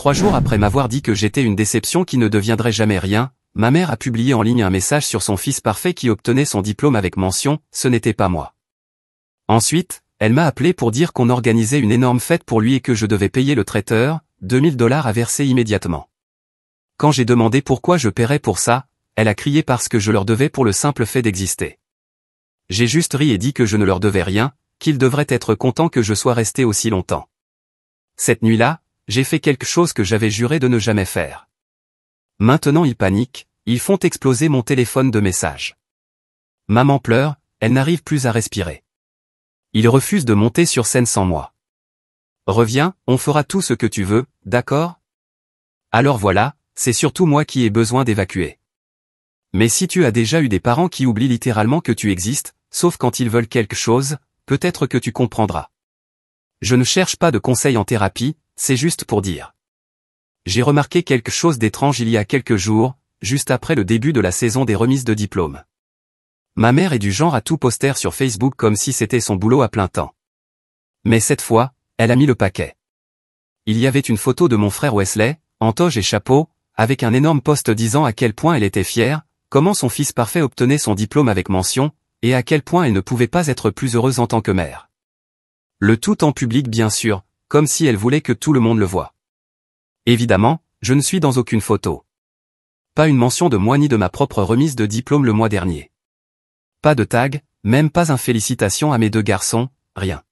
3 jours après m'avoir dit que j'étais une déception qui ne deviendrait jamais rien, ma mère a publié en ligne un message sur son fils parfait qui obtenait son diplôme avec mention « Ce n'était pas moi ». Ensuite, elle m'a appelé pour dire qu'on organisait une énorme fête pour lui et que je devais payer le traiteur, $2000 à verser immédiatement. Quand j'ai demandé pourquoi je paierais pour ça, elle a crié parce que je leur devais pour le simple fait d'exister. J'ai juste ri et dit que je ne leur devais rien, qu'ils devraient être contents que je sois resté aussi longtemps. Cette nuit-là, j'ai fait quelque chose que j'avais juré de ne jamais faire. Maintenant ils paniquent, ils font exploser mon téléphone de messages. Maman pleure, elle n'arrive plus à respirer. Ils refusent de monter sur scène sans moi. Reviens, on fera tout ce que tu veux, d'accord? Alors voilà, c'est surtout moi qui ai besoin d'évacuer. Mais si tu as déjà eu des parents qui oublient littéralement que tu existes, sauf quand ils veulent quelque chose, peut-être que tu comprendras. Je ne cherche pas de conseils en thérapie, c'est juste pour dire. J'ai remarqué quelque chose d'étrange il y a quelques jours, juste après le début de la saison des remises de diplômes. Ma mère est du genre à tout poster sur Facebook comme si c'était son boulot à plein temps. Mais cette fois, elle a mis le paquet. Il y avait une photo de mon frère Wesley, en toge et chapeau, avec un énorme post disant à quel point elle était fière, comment son fils parfait obtenait son diplôme avec mention, et à quel point elle ne pouvait pas être plus heureuse en tant que mère. Le tout en public bien sûr, comme si elle voulait que tout le monde le voie. Évidemment, je ne suis dans aucune photo. Pas une mention de moi ni de ma propre remise de diplôme le mois dernier. Pas de tag, même pas un félicitations à mes 2 garçons, rien.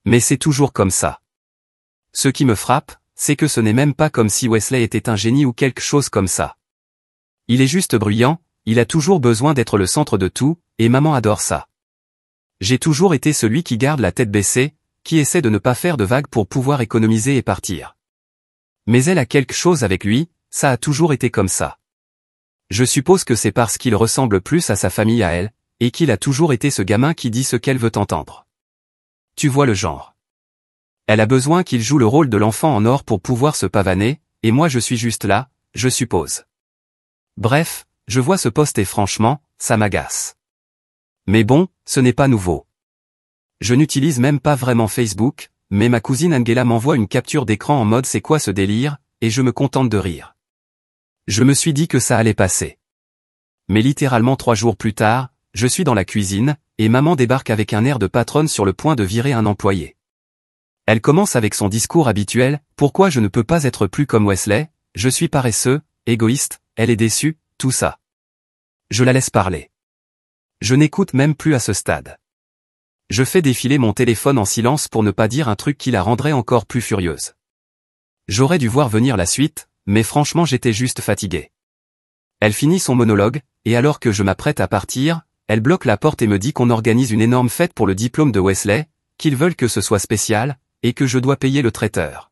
Mais c'est toujours comme ça. Ce qui me frappe, c'est que ce n'est même pas comme si Wesley était un génie ou quelque chose comme ça. Il est juste bruyant, il a toujours besoin d'être le centre de tout, et maman adore ça. J'ai toujours été celui qui garde la tête baissée, qui essaie de ne pas faire de vagues pour pouvoir économiser et partir. Mais elle a quelque chose avec lui, ça a toujours été comme ça. Je suppose que c'est parce qu'il ressemble plus à sa famille à elle, et qu'il a toujours été ce gamin qui dit ce qu'elle veut entendre. Tu vois le genre. Elle a besoin qu'il joue le rôle de l'enfant en or pour pouvoir se pavaner, et moi je suis juste là, je suppose. Bref, je vois ce post et franchement, ça m'agace. Mais bon, ce n'est pas nouveau. Je n'utilise même pas vraiment Facebook, mais ma cousine Angela m'envoie une capture d'écran en mode c'est quoi ce délire, et je me contente de rire. Je me suis dit que ça allait passer. Mais littéralement 3 jours plus tard, je suis dans la cuisine, et maman débarque avec un air de patronne sur le point de virer un employé. Elle commence avec son discours habituel, pourquoi je ne peux pas être plus comme Wesley, je suis paresseux, égoïste, elle est déçue, tout ça. Je la laisse parler. Je n'écoute même plus à ce stade. Je fais défiler mon téléphone en silence pour ne pas dire un truc qui la rendrait encore plus furieuse. J'aurais dû voir venir la suite, mais franchement j'étais juste fatigué. Elle finit son monologue, et alors que je m'apprête à partir, elle bloque la porte et me dit qu'on organise une énorme fête pour le diplôme de Wesley, qu'ils veulent que ce soit spécial, et que je dois payer le traiteur.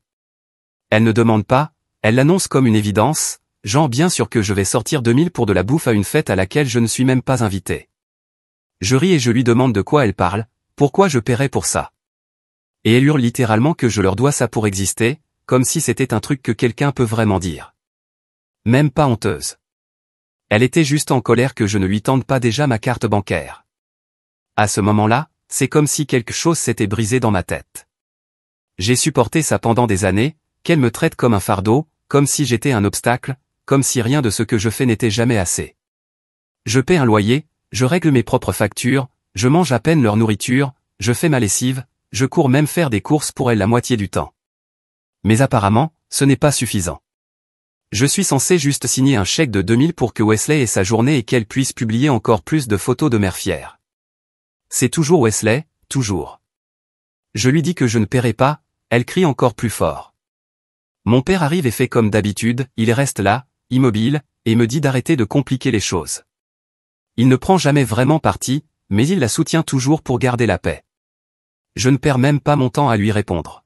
Elle ne demande pas, elle l'annonce comme une évidence, genre bien sûr que je vais sortir 2000 pour de la bouffe à une fête à laquelle je ne suis même pas invité. Je ris et je lui demande de quoi elle parle, pourquoi je paierais pour ça. Et elle hurle littéralement que je leur dois ça pour exister, comme si c'était un truc que quelqu'un peut vraiment dire. Même pas honteuse. Elle était juste en colère que je ne lui tende pas déjà ma carte bancaire. À ce moment-là, c'est comme si quelque chose s'était brisé dans ma tête. J'ai supporté ça pendant des années, qu'elle me traite comme un fardeau, comme si j'étais un obstacle, comme si rien de ce que je fais n'était jamais assez. Je paie un loyer, je règle mes propres factures, je mange à peine leur nourriture, je fais ma lessive, je cours même faire des courses pour elle la moitié du temps. Mais apparemment, ce n'est pas suffisant. Je suis censé juste signer un chèque de 2000 pour que Wesley ait sa journée et qu'elle puisse publier encore plus de photos de mère fière. C'est toujours Wesley, toujours. Je lui dis que je ne paierai pas, elle crie encore plus fort. Mon père arrive et fait comme d'habitude, il reste là, immobile, et me dit d'arrêter de compliquer les choses. Il ne prend jamais vraiment parti, mais il la soutient toujours pour garder la paix. Je ne perds même pas mon temps à lui répondre.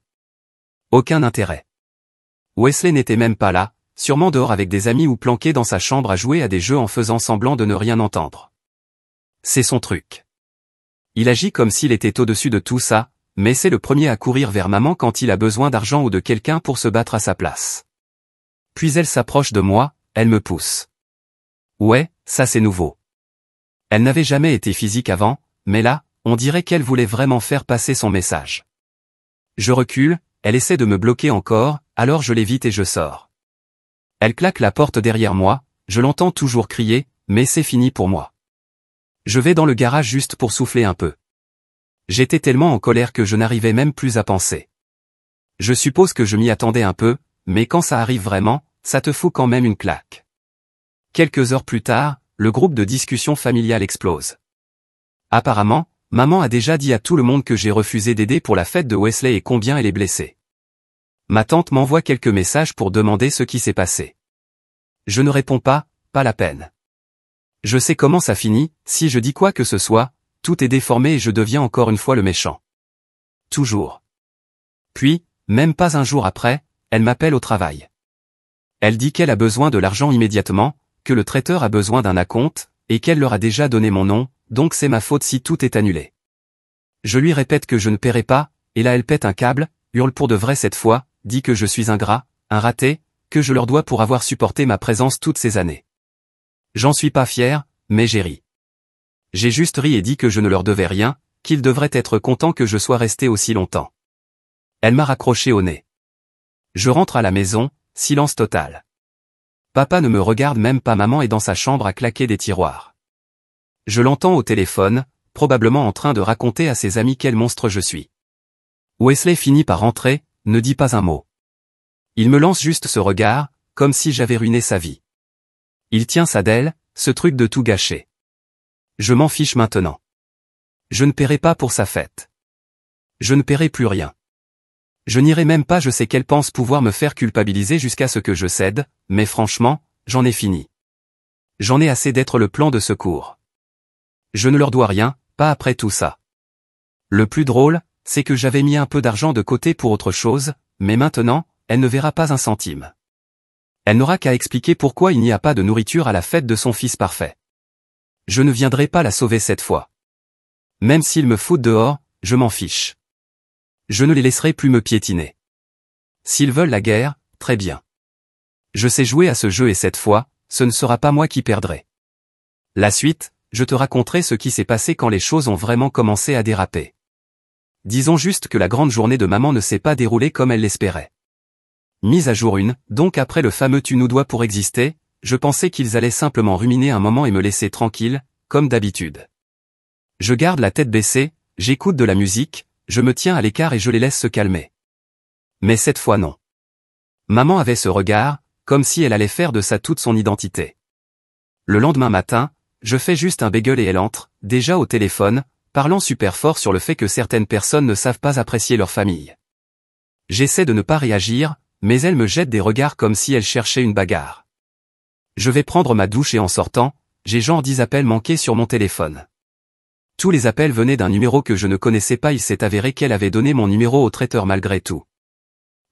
Aucun intérêt. Wesley n'était même pas là, sûrement dehors avec des amis ou planqué dans sa chambre à jouer à des jeux en faisant semblant de ne rien entendre. C'est son truc. Il agit comme s'il était au-dessus de tout ça, mais c'est le premier à courir vers maman quand il a besoin d'argent ou de quelqu'un pour se battre à sa place. Puis elle s'approche de moi, elle me pousse. Ouais, ça c'est nouveau. Elle n'avait jamais été physique avant, mais là, on dirait qu'elle voulait vraiment faire passer son message. Je recule, elle essaie de me bloquer encore, alors je l'évite et je sors. Elle claque la porte derrière moi, je l'entends toujours crier, mais c'est fini pour moi. Je vais dans le garage juste pour souffler un peu. J'étais tellement en colère que je n'arrivais même plus à penser. Je suppose que je m'y attendais un peu, mais quand ça arrive vraiment, ça te fout quand même une claque. Quelques heures plus tard, le groupe de discussion familiale explose. Apparemment, maman a déjà dit à tout le monde que j'ai refusé d'aider pour la fête de Wesley et combien elle est blessée. Ma tante m'envoie quelques messages pour demander ce qui s'est passé. Je ne réponds pas, pas la peine. Je sais comment ça finit, si je dis quoi que ce soit, tout est déformé et je deviens encore une fois le méchant. Toujours. Puis, même pas un jour après, elle m'appelle au travail. Elle dit qu'elle a besoin de l'argent immédiatement, que le traiteur a besoin d'un acompte, et qu'elle leur a déjà donné mon nom, donc c'est ma faute si tout est annulé. Je lui répète que je ne paierai pas, et là elle pète un câble, hurle pour de vrai cette fois, dit que je suis ingrat, un raté, que je leur dois pour avoir supporté ma présence toutes ces années. J'en suis pas fier, mais j'ai ri. J'ai juste ri et dit que je ne leur devais rien, qu'ils devraient être contents que je sois resté aussi longtemps. Elle m'a raccroché au nez. Je rentre à la maison, silence total. Papa ne me regarde même pas, maman est dans sa chambre à claquer des tiroirs. Je l'entends au téléphone, probablement en train de raconter à ses amis quel monstre je suis. Wesley finit par rentrer, ne dit pas un mot. Il me lance juste ce regard, comme si j'avais ruiné sa vie. Il tient ça d'elle, ce truc de tout gâcher. Je m'en fiche maintenant. Je ne paierai pas pour sa fête. Je ne paierai plus rien. Je n'irai même pas, je sais qu'elle pense pouvoir me faire culpabiliser jusqu'à ce que je cède, mais franchement, j'en ai fini. J'en ai assez d'être le plan de secours. Je ne leur dois rien, pas après tout ça. Le plus drôle, c'est que j'avais mis un peu d'argent de côté pour autre chose, mais maintenant, elle ne verra pas un centime. Elle n'aura qu'à expliquer pourquoi il n'y a pas de nourriture à la fête de son fils parfait. Je ne viendrai pas la sauver cette fois. Même s'ils me foutent dehors, je m'en fiche. Je ne les laisserai plus me piétiner. S'ils veulent la guerre, très bien. Je sais jouer à ce jeu et cette fois, ce ne sera pas moi qui perdrai. La suite, je te raconterai ce qui s'est passé quand les choses ont vraiment commencé à déraper. Disons juste que la grande journée de maman ne s'est pas déroulée comme elle l'espérait. Mise à jour 1, donc après le fameux tu nous dois pour exister, je pensais qu'ils allaient simplement ruminer un moment et me laisser tranquille, comme d'habitude. Je garde la tête baissée, j'écoute de la musique, je me tiens à l'écart et je les laisse se calmer. Mais cette fois non. Maman avait ce regard, comme si elle allait faire de ça toute son identité. Le lendemain matin, je fais juste un bagel et elle entre, déjà au téléphone, parlant super fort sur le fait que certaines personnes ne savent pas apprécier leur famille. J'essaie de ne pas réagir, mais elle me jette des regards comme si elle cherchait une bagarre. Je vais prendre ma douche et en sortant, j'ai genre 10 appels manqués sur mon téléphone. Tous les appels venaient d'un numéro que je ne connaissais pas, il s'est avéré qu'elle avait donné mon numéro au traiteur malgré tout.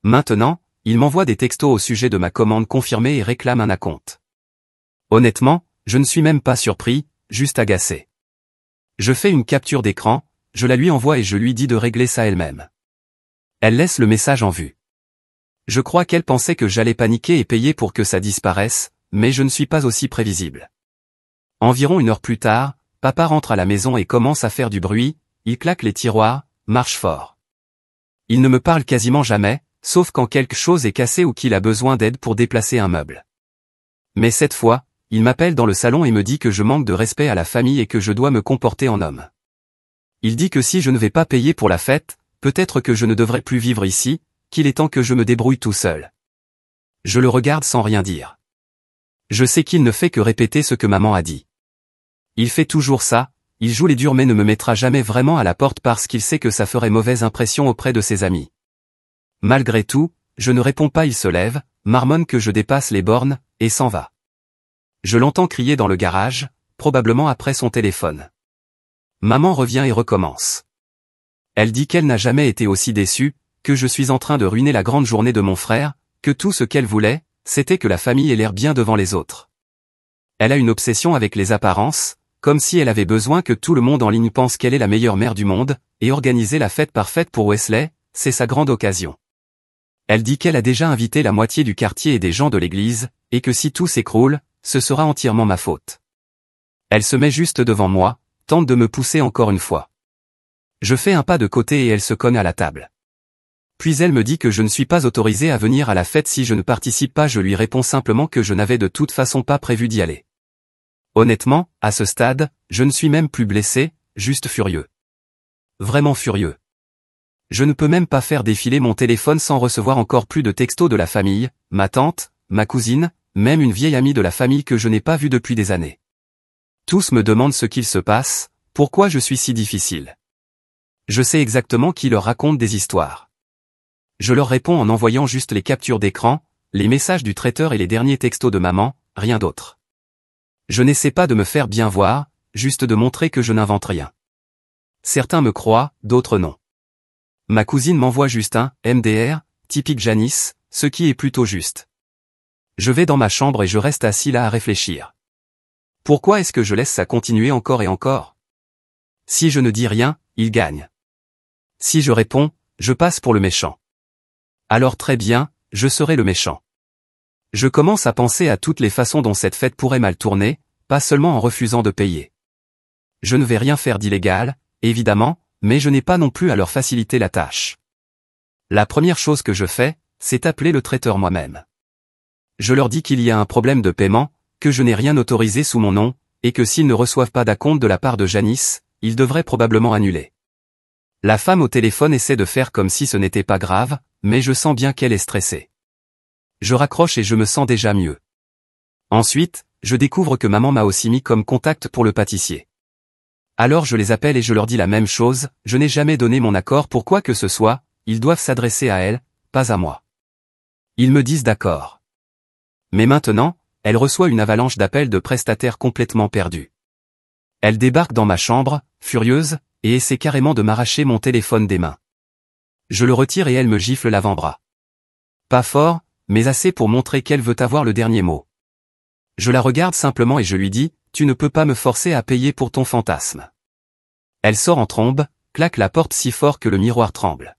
Maintenant, il m'envoie des textos au sujet de ma commande confirmée et réclame un acompte. Honnêtement, je ne suis même pas surpris, juste agacé. Je fais une capture d'écran, je la lui envoie et je lui dis de régler ça elle-même. Elle laisse le message en vue. Je crois qu'elle pensait que j'allais paniquer et payer pour que ça disparaisse, mais je ne suis pas aussi prévisible. Environ 1 heure plus tard, papa rentre à la maison et commence à faire du bruit, il claque les tiroirs, marche fort. Il ne me parle quasiment jamais, sauf quand quelque chose est cassé ou qu'il a besoin d'aide pour déplacer un meuble. Mais cette fois, il m'appelle dans le salon et me dit que je manque de respect à la famille et que je dois me comporter en homme. Il dit que si je ne vais pas payer pour la fête, peut-être que je ne devrais plus vivre ici, qu'il est temps que je me débrouille tout seul. Je le regarde sans rien dire. Je sais qu'il ne fait que répéter ce que maman a dit. Il fait toujours ça, il joue les durs mais ne me mettra jamais vraiment à la porte parce qu'il sait que ça ferait mauvaise impression auprès de ses amis. Malgré tout, je ne réponds pas, il se lève, marmonne que je dépasse les bornes, et s'en va. Je l'entends crier dans le garage, probablement après son téléphone. Maman revient et recommence. Elle dit qu'elle n'a jamais été aussi déçue, que je suis en train de ruiner la grande journée de mon frère, que tout ce qu'elle voulait, c'était que la famille ait l'air bien devant les autres. Elle a une obsession avec les apparences, comme si elle avait besoin que tout le monde en ligne pense qu'elle est la meilleure mère du monde, et organiser la fête parfaite pour Wesley, c'est sa grande occasion. Elle dit qu'elle a déjà invité la moitié du quartier et des gens de l'église, et que si tout s'écroule, ce sera entièrement ma faute. Elle se met juste devant moi, tente de me pousser encore une fois. Je fais un pas de côté et elle se cogne à la table. Puis elle me dit que je ne suis pas autorisé à venir à la fête si je ne participe pas. Je lui réponds simplement que je n'avais de toute façon pas prévu d'y aller. Honnêtement, à ce stade, je ne suis même plus blessé, juste furieux. Vraiment furieux. Je ne peux même pas faire défiler mon téléphone sans recevoir encore plus de textos de la famille, ma tante, ma cousine, même une vieille amie de la famille que je n'ai pas vue depuis des années. Tous me demandent ce qu'il se passe, pourquoi je suis si difficile. Je sais exactement qui leur raconte des histoires. Je leur réponds en envoyant juste les captures d'écran, les messages du traiteur et les derniers textos de maman, rien d'autre. Je n'essaie pas de me faire bien voir, juste de montrer que je n'invente rien. Certains me croient, d'autres non. Ma cousine m'envoie juste un « MDR », typique Janice, ce qui est plutôt juste. Je vais dans ma chambre et je reste assis là à réfléchir. Pourquoi est-ce que je laisse ça continuer encore et encore? Si je ne dis rien, il gagne. Si je réponds, je passe pour le méchant. Alors très bien, je serai le méchant. Je commence à penser à toutes les façons dont cette fête pourrait mal tourner, pas seulement en refusant de payer. Je ne vais rien faire d'illégal, évidemment, mais je n'ai pas non plus à leur faciliter la tâche. La première chose que je fais, c'est appeler le traiteur moi-même. Je leur dis qu'il y a un problème de paiement, que je n'ai rien autorisé sous mon nom, et que s'ils ne reçoivent pas d'acompte de la part de Janice, ils devraient probablement annuler. La femme au téléphone essaie de faire comme si ce n'était pas grave, mais je sens bien qu'elle est stressée. Je raccroche et je me sens déjà mieux. Ensuite, je découvre que maman m'a aussi mis comme contact pour le pâtissier. Alors je les appelle et je leur dis la même chose, je n'ai jamais donné mon accord pour quoi que ce soit, ils doivent s'adresser à elle, pas à moi. Ils me disent d'accord. Mais maintenant, elle reçoit une avalanche d'appels de prestataires complètement perdus. Elle débarque dans ma chambre, furieuse, et essaie carrément de m'arracher mon téléphone des mains. Je le retire et elle me gifle l'avant-bras. Pas fort, mais assez pour montrer qu'elle veut avoir le dernier mot. Je la regarde simplement et je lui dis, tu ne peux pas me forcer à payer pour ton fantasme. Elle sort en trombe, claque la porte si fort que le miroir tremble.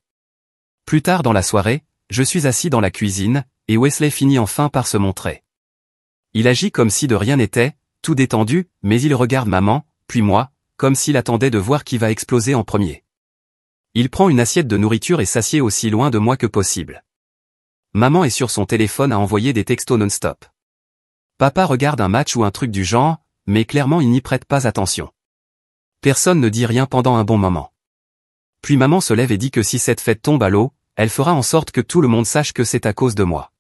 Plus tard dans la soirée, je suis assis dans la cuisine, et Wesley finit enfin par se montrer. Il agit comme si de rien n'était, tout détendu, mais il regarde maman, puis moi, comme s'il attendait de voir qui va exploser en premier. Il prend une assiette de nourriture et s'assied aussi loin de moi que possible. Maman est sur son téléphone à envoyer des textos non-stop. Papa regarde un match ou un truc du genre, mais clairement il n'y prête pas attention. Personne ne dit rien pendant un bon moment. Puis maman se lève et dit que si cette fête tombe à l'eau, elle fera en sorte que tout le monde sache que c'est à cause de moi.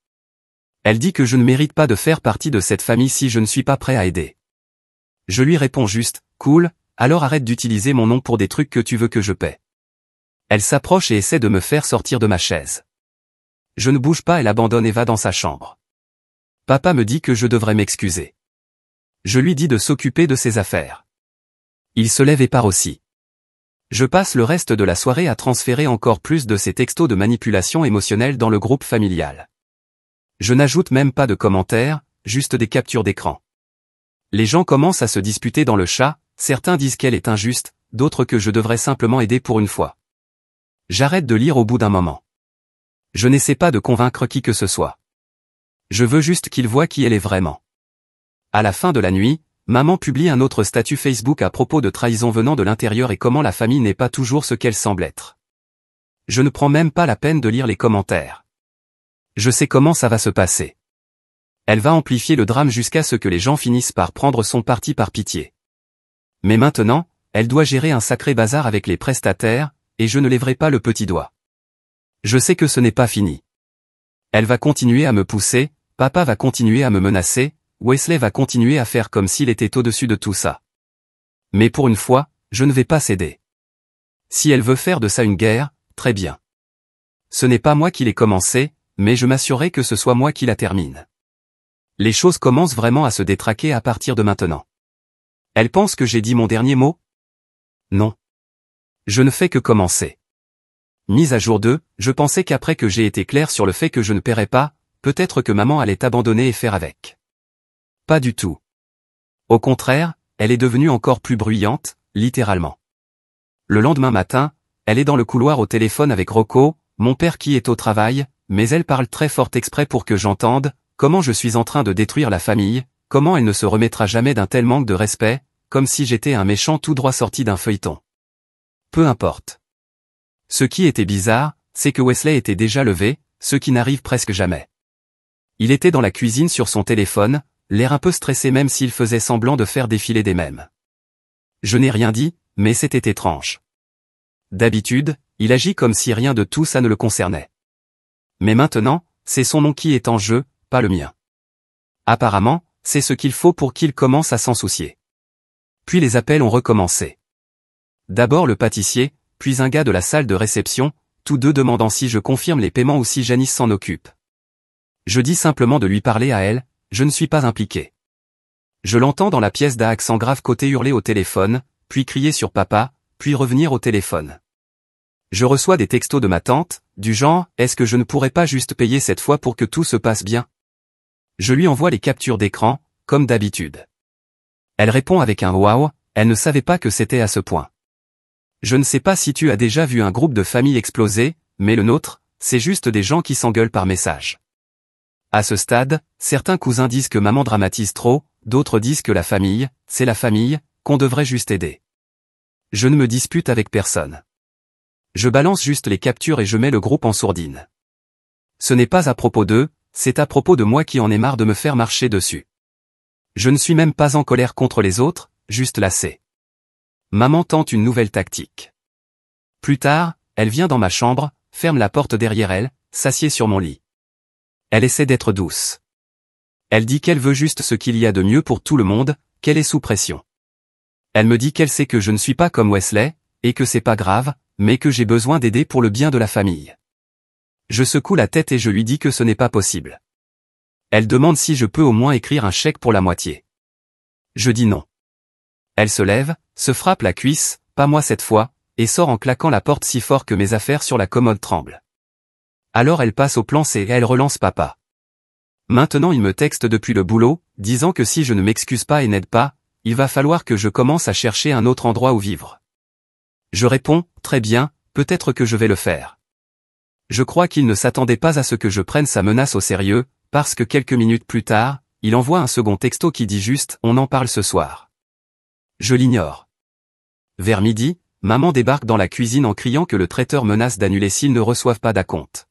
Elle dit que je ne mérite pas de faire partie de cette famille si je ne suis pas prêt à aider. Je lui réponds juste, cool, alors arrête d'utiliser mon nom pour des trucs que tu veux que je paie. Elle s'approche et essaie de me faire sortir de ma chaise. Je ne bouge pas, elle abandonne et va dans sa chambre. Papa me dit que je devrais m'excuser. Je lui dis de s'occuper de ses affaires. Il se lève et part aussi. Je passe le reste de la soirée à transférer encore plus de ces textos de manipulation émotionnelle dans le groupe familial. Je n'ajoute même pas de commentaires, juste des captures d'écran. Les gens commencent à se disputer dans le chat, certains disent qu'elle est injuste, d'autres que je devrais simplement aider pour une fois. J'arrête de lire au bout d'un moment. Je n'essaie pas de convaincre qui que ce soit. Je veux juste qu'ils voient qui elle est vraiment. À la fin de la nuit, maman publie un autre statut Facebook à propos de trahison venant de l'intérieur et comment la famille n'est pas toujours ce qu'elle semble être. Je ne prends même pas la peine de lire les commentaires. Je sais comment ça va se passer. Elle va amplifier le drame jusqu'à ce que les gens finissent par prendre son parti par pitié. Mais maintenant, elle doit gérer un sacré bazar avec les prestataires, et je ne lèverai pas le petit doigt. Je sais que ce n'est pas fini. Elle va continuer à me pousser, papa va continuer à me menacer, Wesley va continuer à faire comme s'il était au-dessus de tout ça. Mais pour une fois, je ne vais pas céder. Si elle veut faire de ça une guerre, très bien. Ce n'est pas moi qui l'ai commencé, mais je m'assurerai que ce soit moi qui la termine. Les choses commencent vraiment à se détraquer à partir de maintenant. Elle pense que j'ai dit mon dernier mot? Non. Je ne fais que commencer. Mise à jour 2, je pensais qu'après que j'ai été clair sur le fait que je ne paierais pas, peut-être que maman allait abandonner et faire avec. Pas du tout. Au contraire, elle est devenue encore plus bruyante, littéralement. Le lendemain matin, elle est dans le couloir au téléphone avec Rocco, mon père qui est au travail, mais elle parle très fort exprès pour que j'entende, comment je suis en train de détruire la famille, comment elle ne se remettra jamais d'un tel manque de respect, comme si j'étais un méchant tout droit sorti d'un feuilleton. Peu importe. Ce qui était bizarre, c'est que Wesley était déjà levé, ce qui n'arrive presque jamais. Il était dans la cuisine sur son téléphone, l'air un peu stressé même s'il faisait semblant de faire défiler des mèmes. Je n'ai rien dit, mais c'était étrange. D'habitude, il agit comme si rien de tout ça ne le concernait. Mais maintenant, c'est son nom qui est en jeu, pas le mien. Apparemment, c'est ce qu'il faut pour qu'il commence à s'en soucier. Puis les appels ont recommencé. D'abord le pâtissier, puis un gars de la salle de réception, tous deux demandant si je confirme les paiements ou si Janice s'en occupe. Je dis simplement de lui parler à elle, je ne suis pas impliqué. Je l'entends dans la pièce d'un accent grave côté hurler au téléphone, puis crier sur papa, puis revenir au téléphone. Je reçois des textos de ma tante, du genre « Est-ce que je ne pourrais pas juste payer cette fois pour que tout se passe bien ?» Je lui envoie les captures d'écran, comme d'habitude. Elle répond avec un « Waouh », elle ne savait pas que c'était à ce point. Je ne sais pas si tu as déjà vu un groupe de famille exploser, mais le nôtre, c'est juste des gens qui s'engueulent par message. À ce stade, certains cousins disent que maman dramatise trop, d'autres disent que la famille, c'est la famille, qu'on devrait juste aider. Je ne me dispute avec personne. Je balance juste les captures et je mets le groupe en sourdine. Ce n'est pas à propos d'eux, c'est à propos de moi qui en ai marre de me faire marcher dessus. Je ne suis même pas en colère contre les autres, juste lassé. Maman tente une nouvelle tactique. Plus tard, elle vient dans ma chambre, ferme la porte derrière elle, s'assied sur mon lit. Elle essaie d'être douce. Elle dit qu'elle veut juste ce qu'il y a de mieux pour tout le monde, qu'elle est sous pression. Elle me dit qu'elle sait que je ne suis pas comme Wesley, et que c'est pas grave, mais que j'ai besoin d'aider pour le bien de la famille. Je secoue la tête et je lui dis que ce n'est pas possible. Elle demande si je peux au moins écrire un chèque pour la moitié. Je dis non. Elle se lève, se frappe la cuisse, pas moi cette fois, et sort en claquant la porte si fort que mes affaires sur la commode tremblent. Alors elle passe au plan C et elle relance papa. Maintenant il me texte depuis le boulot, disant que si je ne m'excuse pas et n'aide pas, il va falloir que je commence à chercher un autre endroit où vivre. Je réponds, très bien, peut-être que je vais le faire. Je crois qu'il ne s'attendait pas à ce que je prenne sa menace au sérieux, parce que quelques minutes plus tard, il envoie un second texto qui dit juste « On en parle ce soir ». Je l'ignore. Vers midi, maman débarque dans la cuisine en criant que le traiteur menace d'annuler s'ils ne reçoivent pas d'acompte.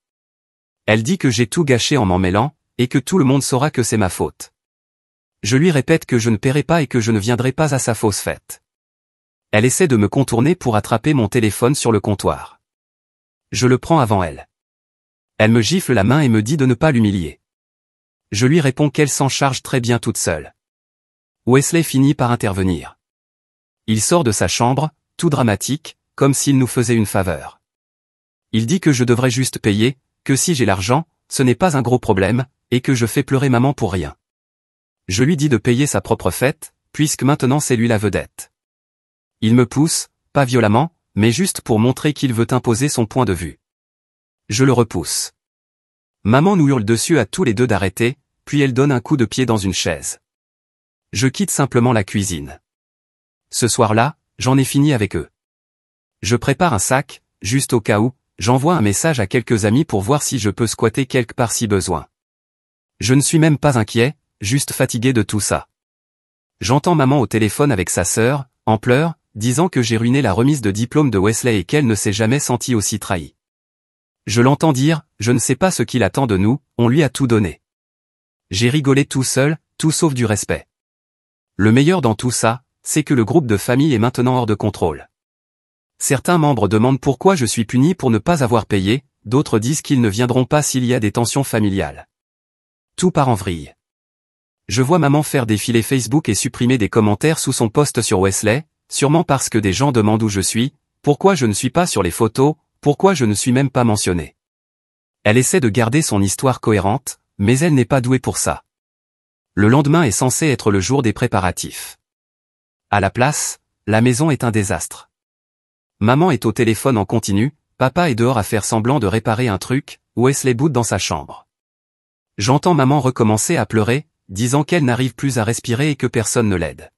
Elle dit que j'ai tout gâché en m'en mêlant, et que tout le monde saura que c'est ma faute. Je lui répète que je ne paierai pas et que je ne viendrai pas à sa fausse fête. Elle essaie de me contourner pour attraper mon téléphone sur le comptoir. Je le prends avant elle. Elle me gifle la main et me dit de ne pas l'humilier. Je lui réponds qu'elle s'en charge très bien toute seule. Wesley finit par intervenir. Il sort de sa chambre, tout dramatique, comme s'il nous faisait une faveur. Il dit que je devrais juste payer, que si j'ai l'argent, ce n'est pas un gros problème, et que je fais pleurer maman pour rien. Je lui dis de payer sa propre fête, puisque maintenant c'est lui la vedette. Il me pousse, pas violemment, mais juste pour montrer qu'il veut imposer son point de vue. Je le repousse. Maman nous hurle dessus à tous les deux d'arrêter, puis elle donne un coup de pied dans une chaise. Je quitte simplement la cuisine. Ce soir-là, j'en ai fini avec eux. Je prépare un sac, juste au cas où, j'envoie un message à quelques amis pour voir si je peux squatter quelque part si besoin. Je ne suis même pas inquiet, juste fatigué de tout ça. J'entends maman au téléphone avec sa sœur, en pleurs, disant que j'ai ruiné la remise de diplôme de Wesley et qu'elle ne s'est jamais sentie aussi trahie. Je l'entends dire, je ne sais pas ce qu'il attend de nous, on lui a tout donné. J'ai rigolé tout seul, tout sauf du respect. Le meilleur dans tout ça, c'est que le groupe de famille est maintenant hors de contrôle. Certains membres demandent pourquoi je suis puni pour ne pas avoir payé, d'autres disent qu'ils ne viendront pas s'il y a des tensions familiales. Tout part en vrille. Je vois maman faire défiler Facebook et supprimer des commentaires sous son post sur Wesley, sûrement parce que des gens demandent où je suis, pourquoi je ne suis pas sur les photos, pourquoi je ne suis même pas mentionné. Elle essaie de garder son histoire cohérente, mais elle n'est pas douée pour ça. Le lendemain est censé être le jour des préparatifs. À la place, la maison est un désastre. Maman est au téléphone en continu, papa est dehors à faire semblant de réparer un truc, Wesley boude dans sa chambre. J'entends maman recommencer à pleurer, disant qu'elle n'arrive plus à respirer et que personne ne l'aide.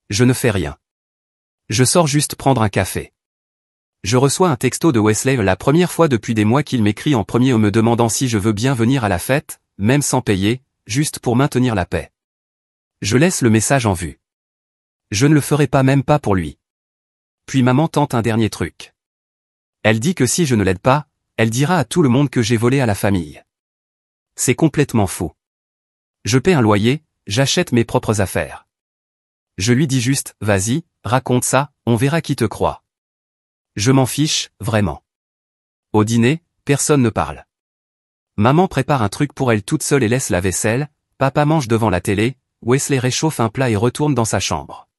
Je ne fais rien. Je sors juste prendre un café. Je reçois un texto de Wesley la première fois depuis des mois qu'il m'écrit en premier en me demandant si je veux bien venir à la fête, même sans payer, juste pour maintenir la paix. Je laisse le message en vue. Je ne le ferai pas même pas pour lui. Puis maman tente un dernier truc. Elle dit que si je ne l'aide pas, elle dira à tout le monde que j'ai volé à la famille. C'est complètement fou. Je paie un loyer, j'achète mes propres affaires. Je lui dis juste, vas-y, raconte ça, on verra qui te croit. Je m'en fiche, vraiment. Au dîner, personne ne parle. Maman prépare un truc pour elle toute seule et laisse la vaisselle, papa mange devant la télé, Wesley réchauffe un plat et retourne dans sa chambre.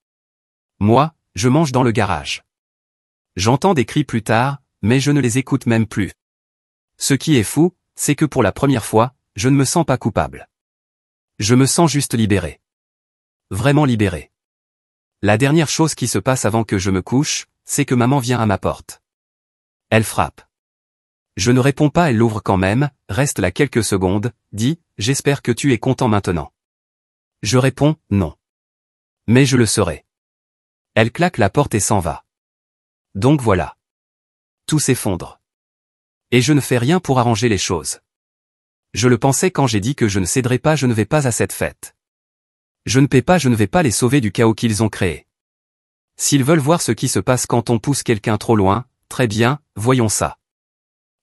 Moi, je mange dans le garage. J'entends des cris plus tard, mais je ne les écoute même plus. Ce qui est fou, c'est que pour la première fois, je ne me sens pas coupable. Je me sens juste libéré. Vraiment libéré. La dernière chose qui se passe avant que je me couche, c'est que maman vient à ma porte. Elle frappe. Je ne réponds pas, elle l'ouvre quand même, reste là quelques secondes, dit, j'espère que tu es content maintenant. Je réponds, non. Mais je le serai. Elle claque la porte et s'en va. Donc voilà. Tout s'effondre. Et je ne fais rien pour arranger les choses. Je le pensais quand j'ai dit que je ne céderai pas, je ne vais pas à cette fête. Je ne paie pas, je ne vais pas les sauver du chaos qu'ils ont créé. S'ils veulent voir ce qui se passe quand on pousse quelqu'un trop loin, très bien, voyons ça.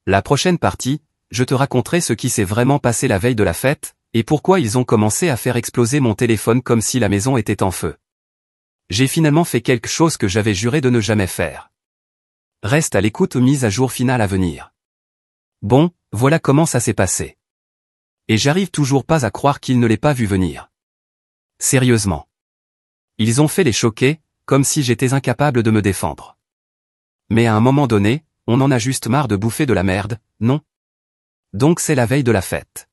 La prochaine partie, je te raconterai ce qui s'est vraiment passé la veille de la fête, et pourquoi ils ont commencé à faire exploser mon téléphone comme si la maison était en feu. J'ai finalement fait quelque chose que j'avais juré de ne jamais faire. Reste à l'écoute, mise à jour finale à venir. Bon, voilà comment ça s'est passé. Et j'arrive toujours pas à croire qu'ils ne l'aient pas vu venir. Sérieusement. Ils ont fait les choquer, comme si j'étais incapable de me défendre. Mais à un moment donné, on en a juste marre de bouffer de la merde, non? Donc c'est la veille de la fête.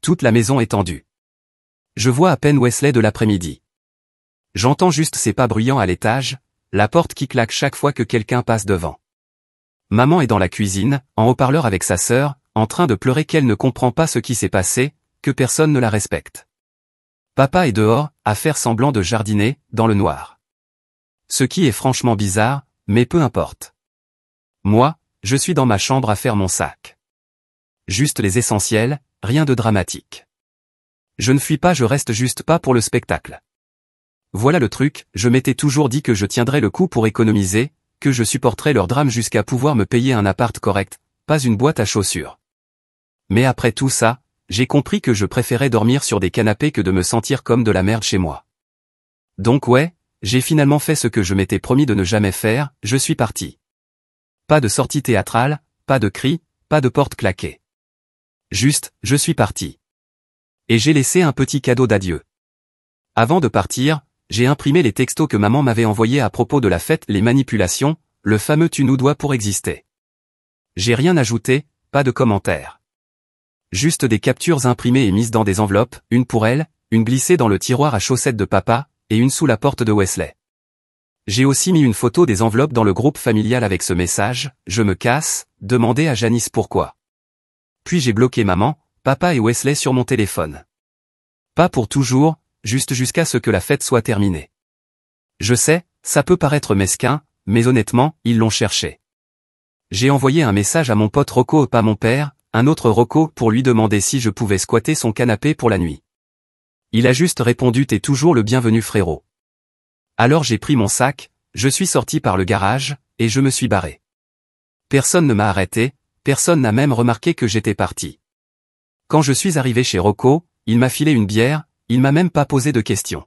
Toute la maison est tendue. Je vois à peine Wesley de l'après-midi. J'entends juste ses pas bruyants à l'étage, la porte qui claque chaque fois que quelqu'un passe devant. Maman est dans la cuisine, en haut-parleur avec sa sœur, en train de pleurer qu'elle ne comprend pas ce qui s'est passé, que personne ne la respecte. Papa est dehors, à faire semblant de jardiner, dans le noir. Ce qui est franchement bizarre, mais peu importe. Moi, je suis dans ma chambre à faire mon sac. Juste les essentiels, rien de dramatique. Je ne fuis pas, je reste juste pas pour le spectacle. Voilà le truc, je m'étais toujours dit que je tiendrais le coup pour économiser, que je supporterais leur drame jusqu'à pouvoir me payer un appart correct, pas une boîte à chaussures. Mais après tout ça, j'ai compris que je préférais dormir sur des canapés que de me sentir comme de la merde chez moi. Donc ouais, j'ai finalement fait ce que je m'étais promis de ne jamais faire, je suis parti. Pas de sortie théâtrale, pas de cris, pas de porte claquée. Juste, je suis parti. Et j'ai laissé un petit cadeau d'adieu. Avant de partir, j'ai imprimé les textos que maman m'avait envoyés à propos de la fête, les manipulations, le fameux tu nous dois pour exister. J'ai rien ajouté, pas de commentaires. Juste des captures imprimées et mises dans des enveloppes, une pour elle, une glissée dans le tiroir à chaussettes de papa, et une sous la porte de Wesley. J'ai aussi mis une photo des enveloppes dans le groupe familial avec ce message, je me casse, demandez à Janice pourquoi. Puis j'ai bloqué maman, papa et Wesley sur mon téléphone. Pas pour toujours, juste jusqu'à ce que la fête soit terminée. Je sais, ça peut paraître mesquin, mais honnêtement, ils l'ont cherché. J'ai envoyé un message à mon pote Rocco, pas mon père, un autre Rocco, pour lui demander si je pouvais squatter son canapé pour la nuit. Il a juste répondu t'es toujours le bienvenu frérot. Alors j'ai pris mon sac, je suis sorti par le garage, et je me suis barré. Personne ne m'a arrêté, personne n'a même remarqué que j'étais parti. Quand je suis arrivé chez Rocco, il m'a filé une bière, il m'a même pas posé de questions.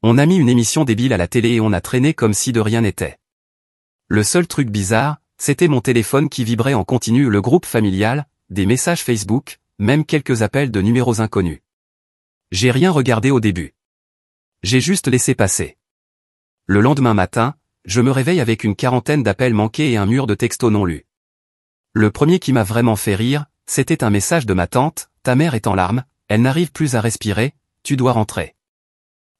On a mis une émission débile à la télé et on a traîné comme si de rien n'était. Le seul truc bizarre, c'était mon téléphone qui vibrait en continu, le groupe familial, des messages Facebook, même quelques appels de numéros inconnus. J'ai rien regardé au début. J'ai juste laissé passer. Le lendemain matin, je me réveille avec une quarantaine d'appels manqués et un mur de textos non lus. Le premier qui m'a vraiment fait rire, c'était un message de ma tante, ta mère est en larmes, elle n'arrive plus à respirer, tu dois rentrer.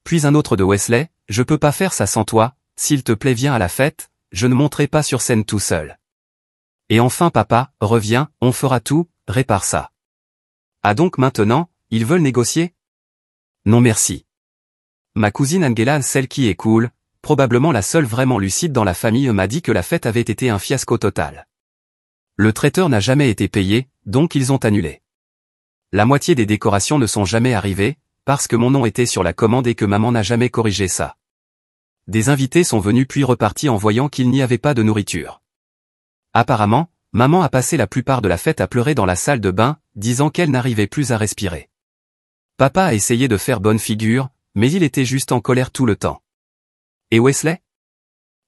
Puis un autre de Wesley, je peux pas faire ça sans toi, s'il te plaît viens à la fête, je ne monterai pas sur scène tout seul. Et enfin papa, reviens, on fera tout, répare ça. Ah donc maintenant, ils veulent négocier? Non merci. Ma cousine Angela, celle qui est cool, probablement la seule vraiment lucide dans la famille, m'a dit que la fête avait été un fiasco total. Le traiteur n'a jamais été payé, donc ils ont annulé. La moitié des décorations ne sont jamais arrivées, parce que mon nom était sur la commande et que maman n'a jamais corrigé ça. Des invités sont venus puis repartis en voyant qu'il n'y avait pas de nourriture. Apparemment, maman a passé la plupart de la fête à pleurer dans la salle de bain, disant qu'elle n'arrivait plus à respirer. Papa a essayé de faire bonne figure, mais il était juste en colère tout le temps. Et Wesley?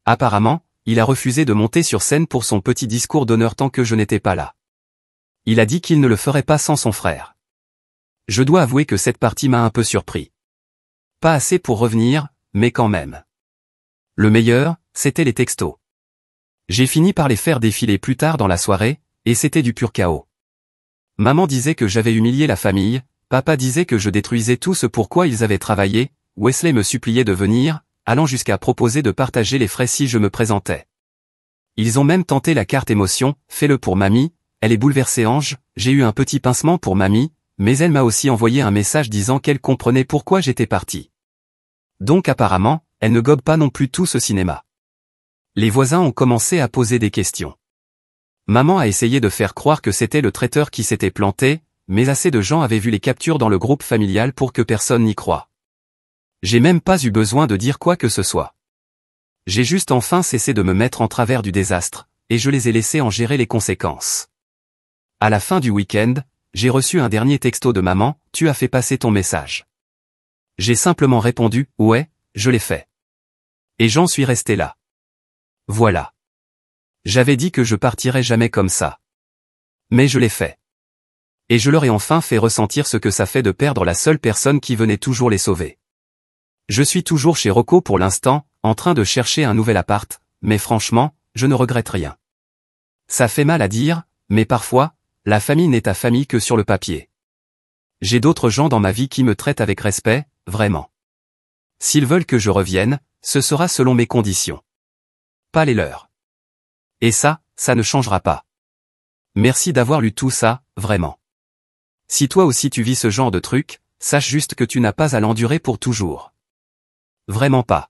Apparemment, il a refusé de monter sur scène pour son petit discours d'honneur tant que je n'étais pas là. Il a dit qu'il ne le ferait pas sans son frère. Je dois avouer que cette partie m'a un peu surpris. Pas assez pour revenir, mais quand même. Le meilleur, c'était les textos. J'ai fini par les faire défiler plus tard dans la soirée, et c'était du pur chaos. Maman disait que j'avais humilié la famille, papa disait que je détruisais tout ce pour quoi ils avaient travaillé, Wesley me suppliait de venir, allant jusqu'à proposer de partager les frais si je me présentais. Ils ont même tenté la carte émotion, fais-le pour mamie, elle est bouleversée Ange, j'ai eu un petit pincement pour mamie, mais elle m'a aussi envoyé un message disant qu'elle comprenait pourquoi j'étais parti. Donc apparemment, elle ne gobe pas non plus tout ce cinéma. Les voisins ont commencé à poser des questions. Maman a essayé de faire croire que c'était le traiteur qui s'était planté, mais assez de gens avaient vu les captures dans le groupe familial pour que personne n'y croie. J'ai même pas eu besoin de dire quoi que ce soit. J'ai juste enfin cessé de me mettre en travers du désastre, et je les ai laissés en gérer les conséquences. À la fin du week-end, j'ai reçu un dernier texto de maman, tu as fait passer ton message. J'ai simplement répondu, ouais, je l'ai fait. Et j'en suis resté là. Voilà. J'avais dit que je partirais jamais comme ça. Mais je l'ai fait. Et je leur ai enfin fait ressentir ce que ça fait de perdre la seule personne qui venait toujours les sauver. Je suis toujours chez Rocco pour l'instant, en train de chercher un nouvel appart, mais franchement, je ne regrette rien. Ça fait mal à dire, mais parfois, la famille n'est ta famille que sur le papier. J'ai d'autres gens dans ma vie qui me traitent avec respect, vraiment. S'ils veulent que je revienne, ce sera selon mes conditions. Pas les leurs. Et ça ne changera pas. Merci d'avoir lu tout ça, vraiment. Si toi aussi tu vis ce genre de truc, sache juste que tu n'as pas à l'endurer pour toujours. Vraiment pas.